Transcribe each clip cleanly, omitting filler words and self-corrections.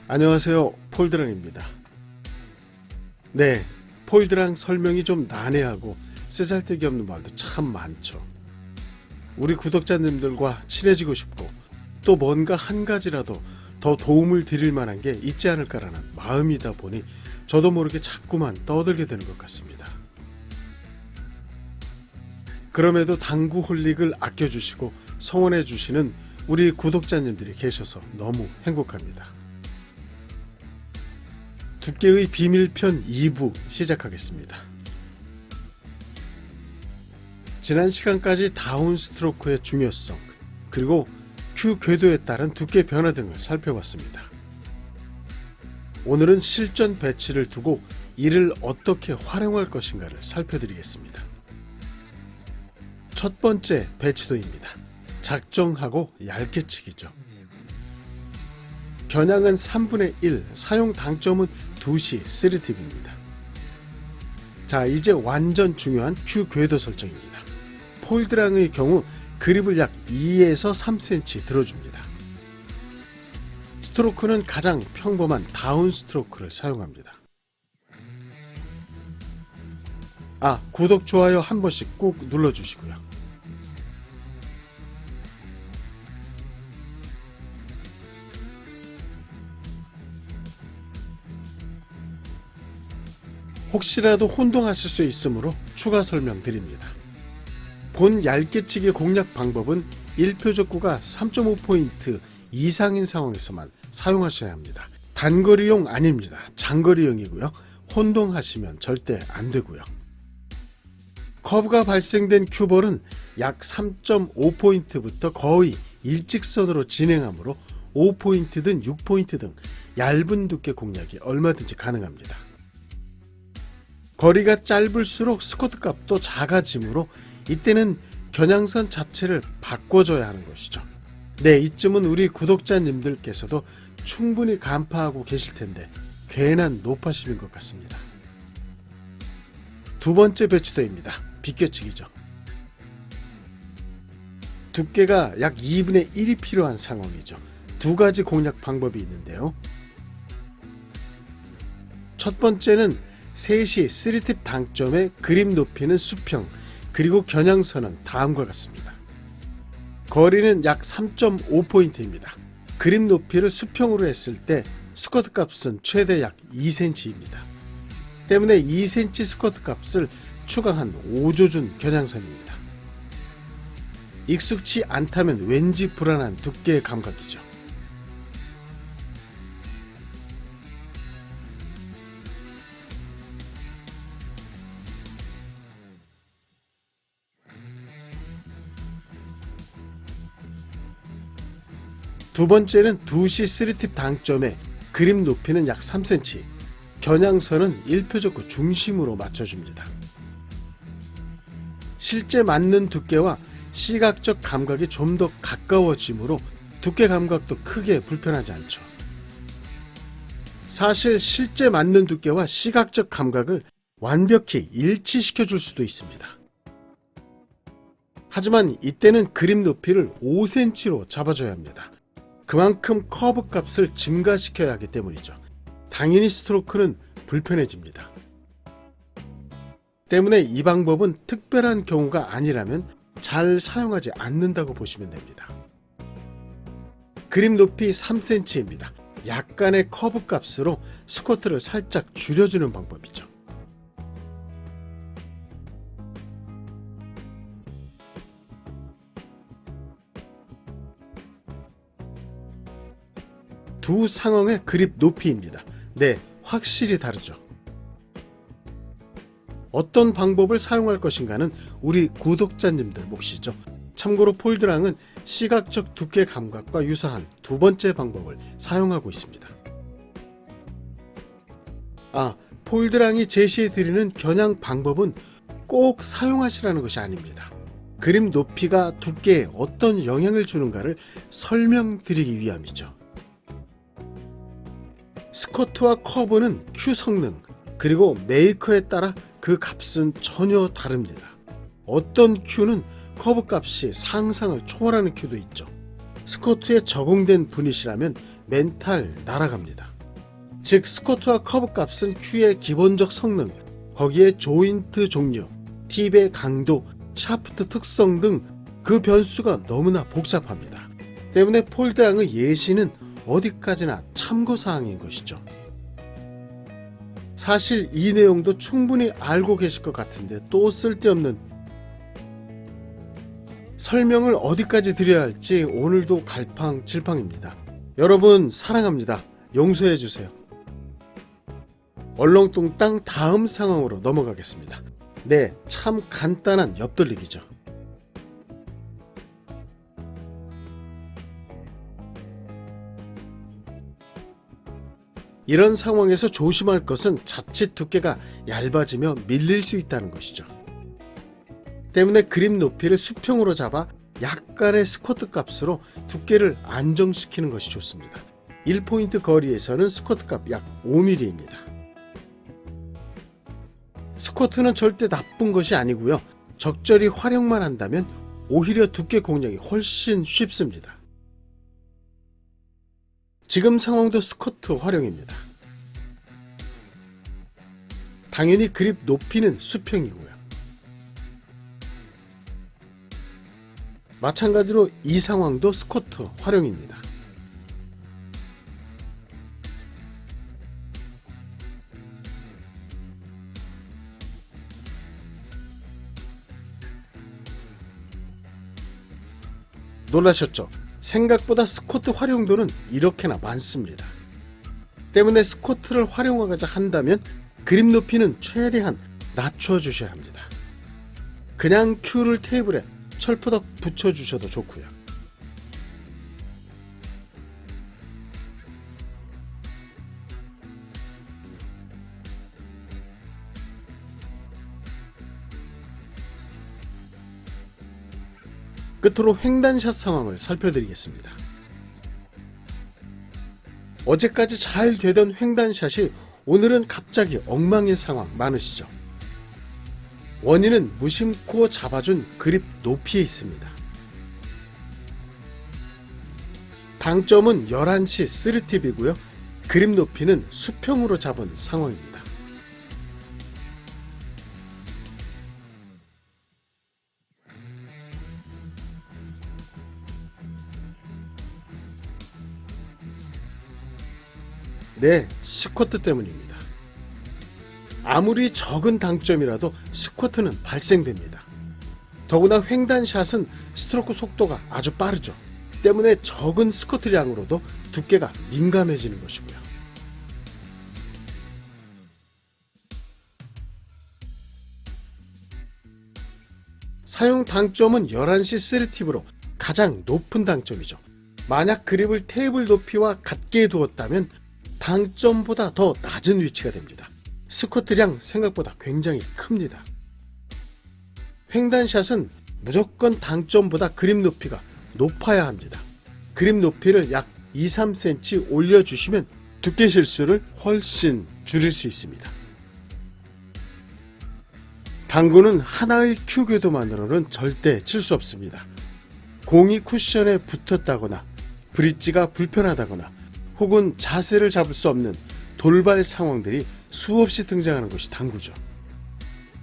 안녕하세요, 폴드랑입니다. 네, 폴드랑 설명이 좀 난해하고 쓰잘데기 없는 말도 참 많죠. 우리 구독자님들과 친해지고 싶고 또 뭔가 한 가지라도 더 도움을 드릴 만한 게 있지 않을까라는 마음이다 보니 저도 모르게 자꾸만 떠들게 되는 것 같습니다. 그럼에도 당구 홀릭을 아껴주시고 성원해주시는 우리 구독자님들이 계셔서 너무 행복합니다. 두께의 비밀편 2부 시작하겠습니다. 지난 시간까지 다운 스트로크의 중요성 그리고 큐 궤도에 따른 두께 변화 등을 살펴봤습니다. 오늘은 실전 배치를 두고 이를 어떻게 활용할 것인가를 살펴드리겠습니다. 첫 번째 배치도입니다. 작정하고 얇게 치기죠. 겨냥은 3분의 1, 사용 당점은 2시 3팁입니다. 자, 이제 완전 중요한 큐 궤도 설정입니다. 폴드랑의 경우 그립을 약 2에서 3cm 들어줍니다. 스트로크는 가장 평범한 다운 스트로크를 사용합니다. 구독, 좋아요 한 번씩 꾹 눌러주시고요. 혹시라도 혼동하실 수 있으므로 추가 설명드립니다. 본 얇게치기 공략 방법은 1표적구가 3.5포인트 이상인 상황에서만 사용하셔야 합니다. 단거리용 아닙니다. 장거리용이고요. 혼동하시면 절대 안되고요. 커브가 발생된 큐볼은 약 3.5포인트부터 거의 일직선으로 진행하므로 5포인트든 6포인트 등 얇은 두께 공략이 얼마든지 가능합니다. 거리가 짧을수록 스쿼트 값도 작아지므로 이때는 겨냥선 자체를 바꿔줘야 하는 것이죠. 네, 이쯤은 우리 구독자님들께서도 충분히 간파하고 계실 텐데 괜한 노파심인 것 같습니다. 두 번째 배치도입니다. 비껴치기죠. 두께가 약 2분의 1이 필요한 상황이죠. 두 가지 공략 방법이 있는데요. 첫 번째는 3시 3팁 당점의 그립 높이는 수평 그리고 겨냥선은 다음과 같습니다. 거리는 약 3.5포인트입니다. 그립 높이를 수평으로 했을 때 스쿼트 값은 최대 약 2cm입니다. 때문에 2cm 스쿼트 값을 추가한 5조준 겨냥선입니다. 익숙치 않다면 왠지 불안한 두께의 감각이죠. 두 번째는 2시 3팁 당점의 그립 높이는 약 3cm, 겨냥선은 1표적구 중심으로 맞춰줍니다. 실제 맞는 두께와 시각적 감각이 좀 더 가까워지므로 두께 감각도 크게 불편하지 않죠. 사실 실제 맞는 두께와 시각적 감각을 완벽히 일치시켜줄 수도 있습니다. 하지만 이때는 그립 높이를 5cm로 잡아줘야 합니다. 그만큼 커브 값을 증가시켜야 하기 때문이죠. 당연히 스트로크는 불편해집니다. 때문에 이 방법은 특별한 경우가 아니라면 잘 사용하지 않는다고 보시면 됩니다. 그립 높이 3cm입니다. 약간의 커브 값으로 스쿼트를 살짝 줄여주는 방법이죠. 두 상황의 그립 높이입니다. 네, 확실히 다르죠. 어떤 방법을 사용할 것인가는 우리 구독자님들 몫이죠. 참고로 폴드랑은 시각적 두께 감각과 유사한 두 번째 방법을 사용하고 있습니다. 폴드랑이 제시해드리는 겨냥 방법은 꼭 사용하시라는 것이 아닙니다. 그립 높이가 두께에 어떤 영향을 주는가를 설명드리기 위함이죠. 스쿼트와 커브는 큐 성능 그리고 메이커에 따라 그 값은 전혀 다릅니다. 어떤 큐는 커브 값이 상상을 초월하는 큐도 있죠. 스쿼트에 적응된 분이시라면 멘탈 날아갑니다. 즉 스쿼트와 커브 값은 큐의 기본적 성능, 거기에 조인트 종류, 팁의 강도, 샤프트 특성 등 그 변수가 너무나 복잡합니다. 때문에 폴드랑의 예시는 어디까지나 참고사항인 것이죠. 사실 이 내용도 충분히 알고 계실 것 같은데 또 쓸데없는 설명을 어디까지 드려야 할지 오늘도 갈팡질팡입니다. 여러분 사랑합니다. 용서해주세요. 얼렁뚱땅 다음 상황으로 넘어가겠습니다. 네, 참 간단한 옆돌리기죠. 이런 상황에서 조심할 것은 자칫 두께가 얇아지며 밀릴 수 있다는 것이죠. 때문에 그립 높이를 수평으로 잡아 약간의 스쿼트 값으로 두께를 안정시키는 것이 좋습니다. 1포인트 거리에서는 스쿼트 값 약 5mm입니다. 스쿼트는 절대 나쁜 것이 아니고요. 적절히 활용만 한다면 오히려 두께 공략이 훨씬 쉽습니다. 지금 상황도 스쿼트 활용입니다. 당연히 그립 높이는 수평이고요. 마찬가지로 이 상황도 스쿼트 활용입니다. 놀라셨죠? 생각보다 스쿼트 활용도는 이렇게나 많습니다. 때문에 스쿼트를 활용하고자 한다면 그립 높이는 최대한 낮춰주셔야 합니다. 그냥 큐를 테이블에 철푸덕 붙여주셔도 좋고요. 끝으로 횡단샷 상황을 살펴드리겠습니다. 어제까지 잘 되던 횡단샷이 오늘은 갑자기 엉망인 상황 많으시죠? 원인은 무심코 잡아준 그립 높이에 있습니다. 당점은 11시 3팁이고요. 그립 높이는 수평으로 잡은 상황입니다. 네, 스쿼트 때문입니다. 아무리 적은 당점이라도 스쿼트는 발생됩니다. 더구나 횡단샷은 스트로크 속도가 아주 빠르죠. 때문에 적은 스쿼트량으로도 두께가 민감해지는 것이고요. 사용 당점은 11시 3팁으로 가장 높은 당점이죠. 만약 그립을 테이블 높이와 같게 두었다면 당점보다 더 낮은 위치가 됩니다. 스쿼트량 생각보다 굉장히 큽니다. 횡단샷은 무조건 당점보다 그립 높이가 높아야 합니다. 그립 높이를 약 2-3cm 올려주시면 두께 실수를 훨씬 줄일 수 있습니다. 당구는 하나의 큐 궤도만으로는 절대 칠 수 없습니다. 공이 쿠션에 붙었다거나 브릿지가 불편하다거나 혹은 자세를 잡을 수 없는 돌발 상황들이 수없이 등장하는 것이 당구죠.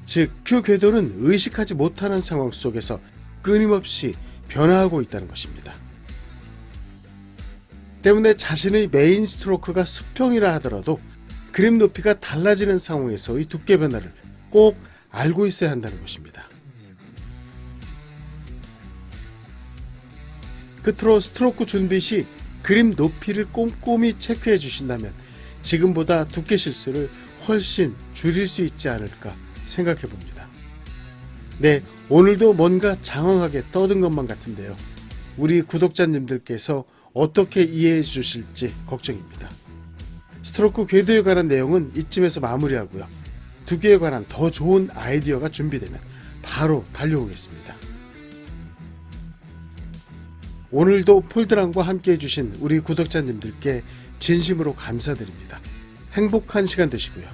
즉, 큐 궤도는 의식하지 못하는 상황 속에서 끊임없이 변화하고 있다는 것입니다. 때문에 자신의 메인 스트로크가 수평이라 하더라도 그립 높이가 달라지는 상황에서의 두께 변화를 꼭 알고 있어야 한다는 것입니다. 끝으로 스트로크 준비 시 그립 높이를 꼼꼼히 체크해 주신다면 지금보다 두께 실수를 훨씬 줄일 수 있지 않을까 생각해 봅니다. 네, 오늘도 뭔가 장황하게 떠든 것만 같은데요. 우리 구독자님들께서 어떻게 이해해 주실지 걱정입니다. 스트로크 궤도에 관한 내용은 이쯤에서 마무리하고요. 두께에 관한 더 좋은 아이디어가 준비되면 바로 달려오겠습니다. 오늘도 폴드랑과 함께 해주신 우리 구독자님들께 진심으로 감사드립니다. 행복한 시간 되시고요.